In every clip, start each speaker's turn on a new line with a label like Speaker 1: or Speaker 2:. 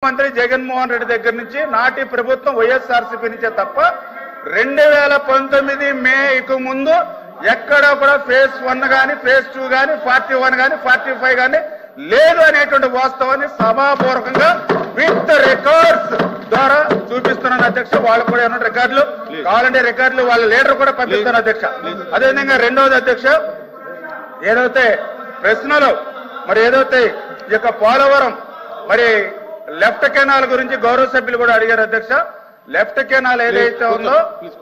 Speaker 1: మంత్రి జగన్మోహన్ రెడ్డి దగ్గర నుంచి నాటి ప్రభుత్వం వైఎస్ఆర్సీపీ నుంచే తప్ప 2019 మేకు ముందు ఎక్కడ కూడా ఫేజ్ 1 గాని ఫేజ్ 2 గాని 41 గాని 45 గాని లేదు అనేటువంటి వాస్తవాన్ని సభాపూర్వకంగా విత్ రికార్డ్స్ ద్వారా చూపిస్తున్నాను అధ్యక్ష. వాళ్ళు కూడా ఏమన్నా రికార్డులు కావాలంటే రికార్డులు వాళ్ళ లీడర్ కూడా పంపిస్తాను అధ్యక్ష. అదేవిధంగా రెండవది అధ్యక్ష, ఏదైతే ప్రశ్నలు మరి ఏదైతే ఈ యొక్క పోలవరం మరి లెఫ్ట్ కెనాల్ గురించి గౌరవ సభ్యులు కూడా అడిగారు అధ్యక్ష. లెఫ్ట్ కెనాల్ ఏదైతే ఉందో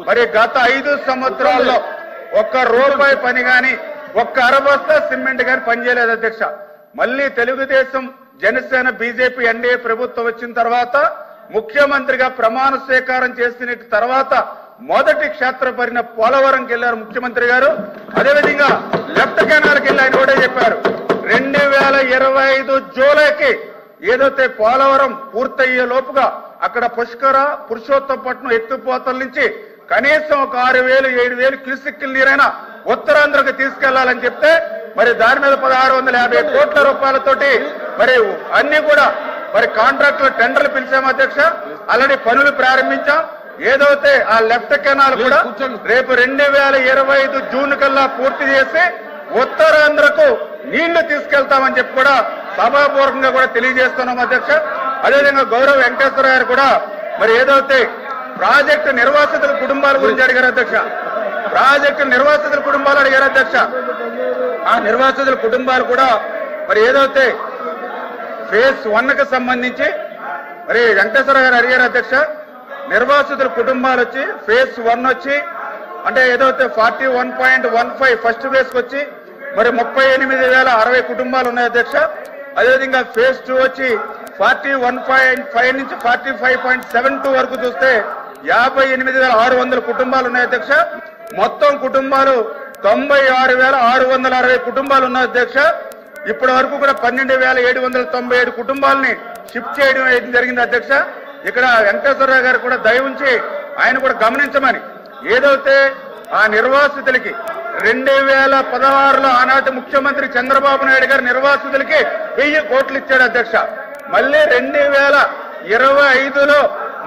Speaker 1: మరి గత 5 సంవత్సరాల్లో ఒక్క రూపాయి పని గాని ఒక్క అరబస్తా సిమెంట్ గాని పనిచేయలేదు అధ్యక్ష. మళ్ళీ తెలుగుదేశం జనసేన బీజేపీ ఎన్డీఏ ప్రభుత్వం వచ్చిన తర్వాత ముఖ్యమంత్రిగా ప్రమాణ స్వీకారం చేసిన తర్వాత మొదటి క్షేత్ర పరిణ పోలవరంకి వెళ్లారు ముఖ్యమంత్రి గారు. అదేవిధంగా లెఫ్ట్ కెనాల్కి వెళ్ళి ఆయన కూడా చెప్పారు 2025 జూలైకి ఏదైతే పోలవరం పూర్తయ్యే లోపుగా అక్కడ పురుషోత్తపట్నం ఎత్తిపోతల నుంచి కనీసం ఒక 6,000 7,000 క్యూసెక్కుల నీరైనా ఉత్తరాంధ్రకు తీసుకెళ్లాలని చెప్తే మరి దాని మీద 1,650 కోట్ల రూపాయలతోటి మరి అన్ని కూడా మరి కాంట్రాక్టులు టెండర్లు పిలిచాము అధ్యక్ష. ఆల్రెడీ పనులు ప్రారంభించాం. ఏదైతే ఆ లెఫ్ట్ కెనాల్ కూడా రేపు 2025 జూన్ కల్లా పూర్తి చేసి ఉత్తరాంధ్రకు నీళ్లు తీసుకెళ్తామని చెప్పి కూడా సభాపూర్వకంగా కూడా తెలియజేస్తున్నాం అధ్యక్ష. అదేవిధంగా గౌరవ వెంకటేశ్వర గారు కూడా మరి ఏదైతే ప్రాజెక్టు నిర్వాసితుల కుటుంబాల గురించి అడిగారు అధ్యక్ష. ప్రాజెక్టు నిర్వాసితుల కుటుంబాలు అడిగారు అధ్యక్ష. ఆ నిర్వాసితుల కుటుంబాలు కూడా మరి ఏదైతే ఫేజ్ 1కి సంబంధించి మరి వెంకటేశ్వర గారు అడిగారు అధ్యక్ష. నిర్వాసితుల కుటుంబాలు వచ్చి ఫేజ్ 1 వచ్చి అంటే ఏదైతే 41.15 ఫస్ట్ ఫేజ్ కి వచ్చి మరి 38,060 కుటుంబాలు ఉన్నాయి అధ్యక్ష. అదేవిధంగా ఫేజ్ 2 వచ్చి 41.5 నుంచి 45.72 వరకు చూస్తే 58,600 కుటుంబాలు ఉన్నాయి అధ్యక్ష. మొత్తం కుటుంబాలు 96,660 కుటుంబాలు ఉన్నాయి అధ్యక్ష. ఇప్పటి వరకు కూడా 12,797 కుటుంబాలని షిఫ్ట్ చేయడం జరిగింది అధ్యక్ష. ఇక్కడ వెంకటేశ్వరరావు గారు కూడా దయ ఉంచి ఆయన కూడా గమనించమని ఏదైతే ఆ నిర్వాసితులకి 2016లో ఆనాటి ముఖ్యమంత్రి చంద్రబాబు నాయుడు గారు నిర్వాసితులకి 1000 కోట్లు ఇచ్చాడు అధ్యక్ష. మళ్ళీ 2025లో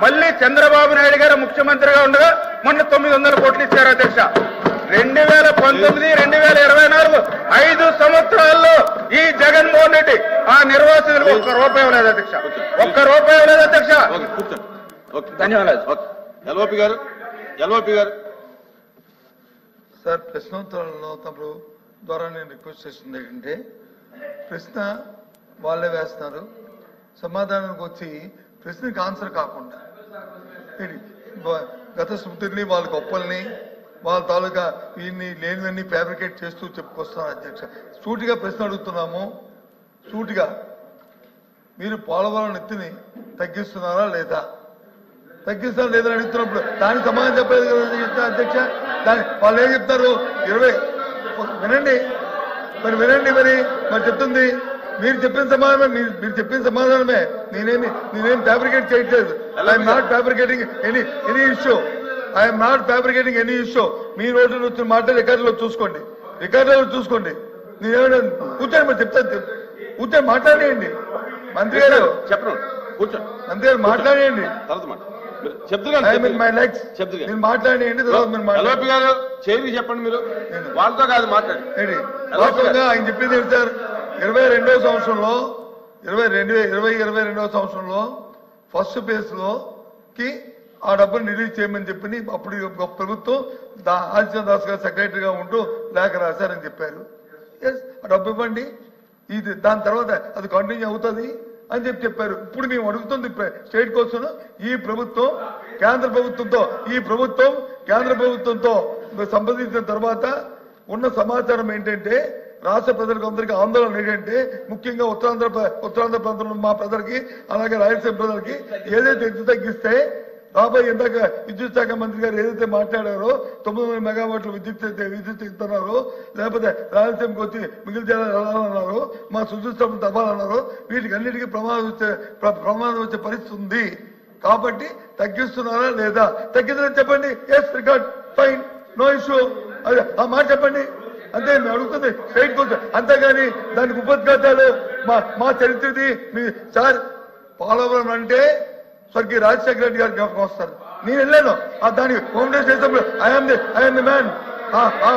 Speaker 1: మళ్ళీ చంద్రబాబు నాయుడు గారు ముఖ్యమంత్రిగా ఉండగా మొన్న 900 కోట్లు ఇచ్చారు అధ్యక్ష. 2019 2024 5 సంవత్సరాల్లో ఈ జగన్మోహన్ రెడ్డి ఆ నిర్వాసితులకు ఒక్క రూపాయి ఇవ్వలేదు అధ్యక్ష. ఒక్క రూపాయి ఇవ్వలేదు అధ్యక్ష.
Speaker 2: ధన్యవాదాలు. ఎల్ఓపి గారు
Speaker 3: సార్, ప్రశ్నోత్తరాల్లో తమరు ద్వారా నేను రిక్వెస్ట్ చేస్తుంది ఏంటంటే ప్రశ్న వాళ్ళే వేస్తున్నారు, సమాధానానికి వచ్చి ప్రశ్నకి ఆన్సర్ కాకుండా గత స్మృతిని వాళ్ళ గొప్పల్ని వాళ్ళ తాలూకా వీళ్ళని లేనివన్నీ ఫ్యాబ్రికేట్ చేస్తూ చెప్పుకొస్తున్నారు అధ్యక్ష. సూటిగా ప్రశ్న అడుగుతున్నాము. సూటిగా మీరు పోలవరం ఎత్తుని తగ్గిస్తున్నారా లేదా, తగ్గిస్తారా లేదని అడుగుతున్నప్పుడు దానికి సమాధానం చెప్పలేదు కదా అధ్యక్ష. దాని వాళ్ళు ఏం చెప్తారు 20 వినండి మరి చెప్తుంది మీరు చెప్పిన సమాధానం మీరు చెప్పిన సమాధానమే. నేనేం ఫ్యాబ్రికేట్ చేయట్లేదు. I'm not fabricating any issue. I'm not fabricating any issue. మీ నోటి వచ్చిన మాట రికార్డులో చూసుకోండి. నేనేమైనా కూర్చొని మరి చెప్తాను. కూర్చొని మాట్లాడేయండి మంత్రి గారు.
Speaker 2: చెప్పండి, కూర్చోండి
Speaker 3: మంత్రి గారు మాట్లాడేయండి. మీరు మాట్లాడేయండి.
Speaker 2: ఎల్ఓపి గారు చేరి చెప్పండి. మీరు వాళ్ళతో కాదు మాట్లాడండి.
Speaker 3: వాస్తవంగా ఆయన చెప్పింది ఏంటి సార్, 22వ సంవత్సరంలో 2022వ సంవత్సరంలో ఫస్ట్ ఫేజ్ లోకి ఆ డబ్బును రిలీజ్ చేయమని చెప్పి అప్పుడు ప్రభుత్వం ఆదిత్య దాస్ గారు సెక్రటరీగా ఉంటూ లేఖ రాశారని చెప్పారు. ఆ డబ్బు ఇవ్వండి, ఇది దాని తర్వాత అది కంటిన్యూ అవుతుంది అని చెప్పారు. ఇప్పుడు మేము అడుగుతుంది స్టేట్ కోసం ఈ ప్రభుత్వం కేంద్ర ప్రభుత్వంతో సంప్రదించిన తర్వాత ఉన్న సమాచారం ఏంటంటే రాష్ట్ర ప్రజలకు అందరికీ ఆందోళన ఏంటంటే ముఖ్యంగా ఉత్తరాంధ్ర ప్రాంతంలో మా ప్రజలకి అలాగే రాయలసీమ ప్రజలకి ఏదైతే ఎత్తు తగ్గిస్తే రాబోయే ఇందాక విద్యుత్ శాఖ మంత్రి గారు ఏదైతే మాట్లాడారో 900 మెగావాట్ల విద్యుత్ ఇస్తున్నారో లేకపోతే రాయలసీమకి వచ్చి మిగిలిన జిల్లాలు వెళ్ళాలన్నారో మా సుదృష్టం తవ్వాలన్నారో వీటికి అన్నిటికీ ప్రమాదం వచ్చే పరిస్థితి ఉంది. కాబట్టి తగ్గిస్తున్నారా లేదా, తగ్గిందని చెప్పండి. Yes record fine, no issue. అదే ఆ మాట చెప్పండి. అంతే మేము అడుగుతుంది స్ట్రైట్ కోసం. అంతేగాని దానికి ఉపద్ఘాతాలు మా చరిత్రది మీ సార్ పోలవరం అంటే స్వర్గీయ రాజశేఖర రెడ్డి గారి జ్ఞాపకం వస్తారు. నేను వెళ్ళాను దానికి హోమ్ మినిస్టర్ చేసినప్పుడు ఐఎమ్ ది మ్యాన్.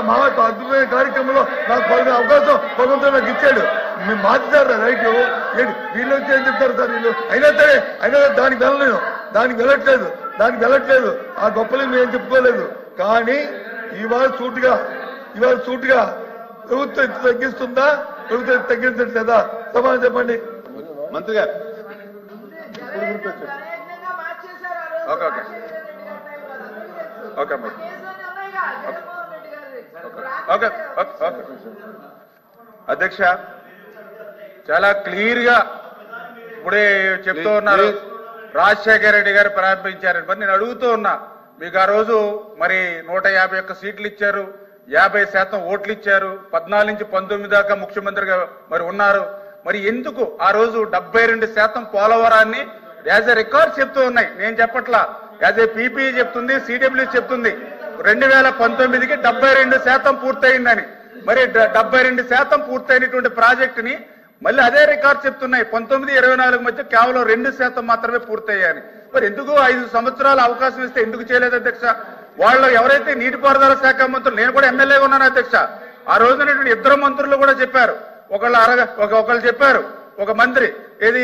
Speaker 3: మా అద్భుతమైన కార్యక్రమంలో నాకు పాల్గొనే అవకాశం భగవంతుడు నాకు ఇచ్చాడు. మేము మార్చారు రైట్ వీళ్ళు వచ్చి ఏం చెప్తారు సార్ వీళ్ళు అయినా సరే దానికి వెళ్ళట్లేదు ఆ గొప్పలు మేము చెప్పుకోలేదు. కానీ ఇవాళ సూటిగా ప్రభుత్వం తగ్గిస్తుందా, ప్రభుత్వం తగ్గించట్లేదా? సమాధానం చెప్పండి
Speaker 2: మంత్రి గారు.
Speaker 1: అధ్యక్ష చాలా క్లియర్ గా ఇప్పుడే చెప్తూ ఉన్నారు రాజశేఖర రెడ్డి గారు ప్రారంభించారని. మరి నేను అడుగుతూ ఉన్నా, మీకు ఆ రోజు మరి 151 సీట్లు ఇచ్చారు, 50% ఓట్లు ఇచ్చారు, 14 నుంచి 19 దాకా ముఖ్యమంత్రిగా మరి ఉన్నారు. మరి ఎందుకు ఆ రోజు 72% పోలవరాన్ని యాజ్ ఎ రికార్డ్ చెప్తూ ఉన్నాయి? నేను చెప్పట్లా, యాజ్ ఏ పీపీ చెప్తుంది, సిడబ్ల్యూ చెప్తుంది 2019కి 72% పూర్తయిందని. మరి 72% పూర్తయినటువంటి ప్రాజెక్టుని మళ్ళీ అదే రికార్డ్ చెప్తున్నాయి 19-24 మధ్య కేవలం 2% మాత్రమే పూర్తయ్యాయని. మరి ఎందుకు 5 సంవత్సరాల అవకాశం ఇస్తే ఎందుకు చేయలేదు అధ్యక్ష? వాళ్ళు ఎవరైతే నీటిపారుదల శాఖ మంత్రులు, నేను కూడా ఎమ్మెల్యేగా ఉన్నాను అధ్యక్ష, ఆ రోజునటువంటి 2 మంత్రులు కూడా చెప్పారు. ఒకళ్ళు చెప్పారు, ఒక మంత్రి ఏది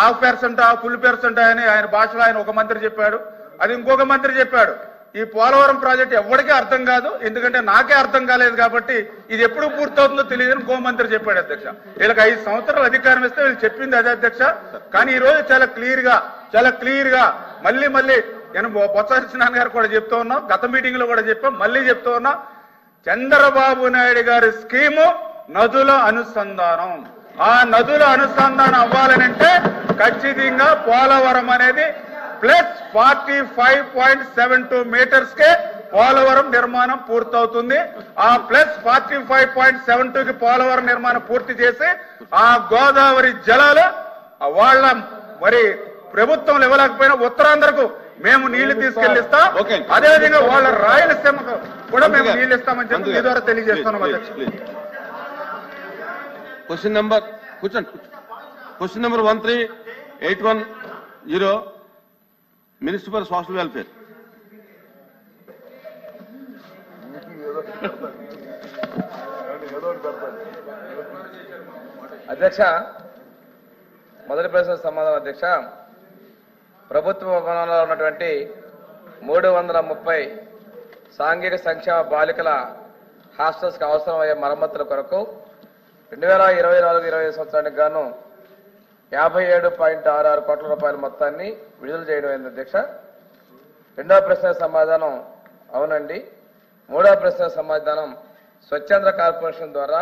Speaker 1: 50% ఫుల్ పెర్సెంట్ అని ఆయన భాషలో ఆయన ఒక మంత్రి చెప్పాడు, అది ఇంకొక మంత్రి చెప్పాడు. ఈ పోలవరం ప్రాజెక్టు ఎవరికీ అర్థం కాదు, ఎందుకంటే నాకే అర్థం కాలేదు కాబట్టి ఇది ఎప్పుడు పూర్తవుతుందో తెలియదని ఇంకో మంత్రి చెప్పాడు అధ్యక్ష. వీళ్ళకి 5 సంవత్సరాలు అధికారం ఇస్తే వీళ్ళు చెప్పింది అదే అధ్యక్ష. కానీ ఈ రోజు చాలా క్లియర్ గా మళ్ళీ నేను బొత్స సత్యనారాయణ గారు కూడా చెప్తూ ఉన్నాం, గత మీటింగ్ లో కూడా చెప్పాం, మళ్ళీ చెప్తూ ఉన్నా, చంద్రబాబు నాయుడు గారి స్కీము నదుల అనుసంధానం. ఆ నదుల అనుసంధానం అవ్వాలనంటే ఖచ్చితంగా పోలవరం అనేది ప్లస్ 45.72 మీటర్స్ కే పోలవరం నిర్మాణం పూర్తవుతుంది. ఆ ప్లస్ 45.72 కి పోలవరం నిర్మాణం పూర్తి చేసి ఆ గోదావరి జలాలు వాళ్ళ మరి ప్రభుత్వం ఇవ్వలేకపోయినా ఉత్తరాంధ్రకు మేము నీళ్లు తీసుకెళ్లిస్తాం, అదేవిధంగా వాళ్ళ రాయలసీమకు కూడా మేము నీళ్లు ఇస్తామని చెప్పి మీ ద్వారా తెలియజేస్తున్నాం అధ్యక్ష.
Speaker 2: Question number 138110 minister for social welfare.
Speaker 4: అధ్యక్ష, మొదటి ప్రశ్న సమాధానం. అధ్యక్ష, ప్రభుత్వ భవనంలో ఉన్నటువంటి 330 సాంఘిక సంక్షేమ బాలికల హాస్టల్స్ కి అవసరమయ్యే మరమ్మతుల కొరకు 2024-25 సంవత్సరానికి గాను 57.66 కోట్ల రూపాయల మొత్తాన్ని విడుదల చేయడం అయింది అధ్యక్ష. రెండవ ప్రశ్న సమాధానం అవునండి. మూడవ ప్రశ్న సమాధానం స్వచ్ఛంద కార్పొరేషన్ ద్వారా